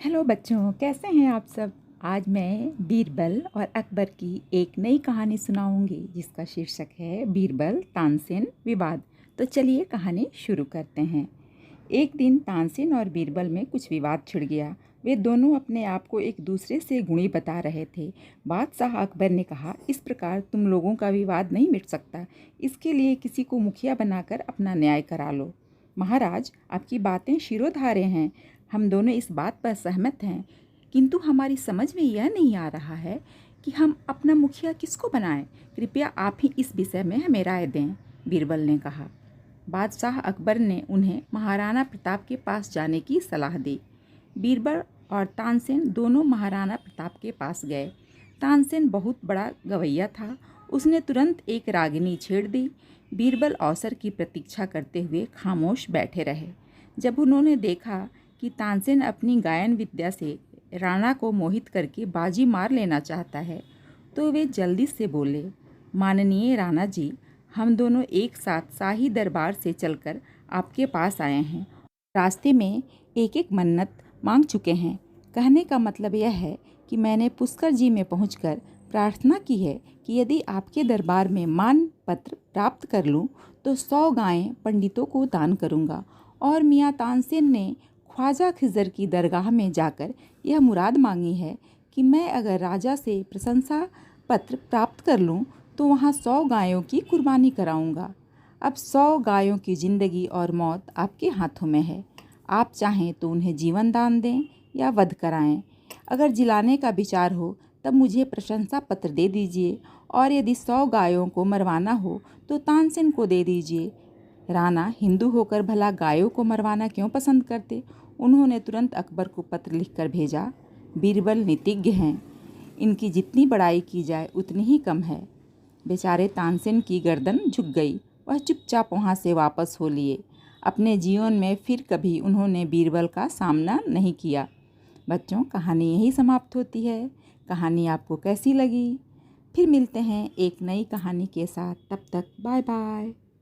Hello बच्चों, कैसे हैं आप सब। आज मैं बीरबल और अकबर की एक नई कहानी सुनाऊंगी जिसका शीर्षक है बीरबल तानसेन विवाद। तो चलिए कहानी शुरू करते हैं। एक दिन तानसेन और बीरबल में कुछ विवाद छिड़ गया। वे दोनों अपने आप को एक दूसरे से गुणी बता रहे थे। बादशाह अकबर ने कहा, इस प्रकार तुम लोगों का विवाद नहीं मिट सकता। इसके लिए किसी को मुखिया बनाकर अपना न्याय करा लो। महाराज, आपकी बातें शिरोधार्य हैं। हम दोनों इस बात पर सहमत हैं, किंतु हमारी समझ में यह नहीं आ रहा है कि हम अपना मुखिया किसको बनाएं। कृपया आप ही इस विषय में हमें राय दें, बीरबल ने कहा। बादशाह अकबर ने उन्हें महाराणा प्रताप के पास जाने की सलाह दी। बीरबल और तानसेन दोनों महाराणा प्रताप के पास गए। तानसेन बहुत बड़ा गवैया था। उसने तुरंत एक रागिनी छेड़ दी। बीरबल अवसर की प्रतीक्षा करते हुए खामोश बैठे रहे। जब उन्होंने देखा कि तानसेन अपनी गायन विद्या से राणा को मोहित करके बाजी मार लेना चाहता है, तो वे जल्दी से बोले, माननीय राणा जी, हम दोनों एक साथ शाही दरबार से चलकर आपके पास आए हैं। रास्ते में एक एक मन्नत मांग चुके हैं। कहने का मतलब यह है कि मैंने पुष्कर जी में पहुंचकर प्रार्थना की है कि यदि आपके दरबार में मान पत्र प्राप्त कर लूं तो 100 गायें पंडितों को दान करूंगा। और मियाँ तानसेन ने ख्वाजा खिज़र की दरगाह में जाकर यह मुराद मांगी है कि मैं अगर राजा से प्रशंसा पत्र प्राप्त कर लूं तो वहां 100 गायों की कुर्बानी कराऊंगा। अब 100 गायों की ज़िंदगी और मौत आपके हाथों में है। आप चाहें तो उन्हें जीवन दान दें या वध कराएं। अगर जिलाने का विचार हो तब मुझे प्रशंसा पत्र दे दीजिए, और यदि 100 गायों को मरवाना हो तो तानसेन को दे दीजिए। राणा हिंदू होकर भला गायों को मरवाना क्यों पसंद करते। उन्होंने तुरंत अकबर को पत्र लिखकर भेजा, बीरबल नीतिज्ञ हैं, इनकी जितनी बड़ाई की जाए उतनी ही कम है। बेचारे तानसेन की गर्दन झुक गई। वह चुपचाप वहाँ से वापस हो लिए। अपने जीवन में फिर कभी उन्होंने बीरबल का सामना नहीं किया। बच्चों, कहानी यही समाप्त होती है। कहानी आपको कैसी लगी? फिर मिलते हैं एक नई कहानी के साथ। तब तक बाय बाय।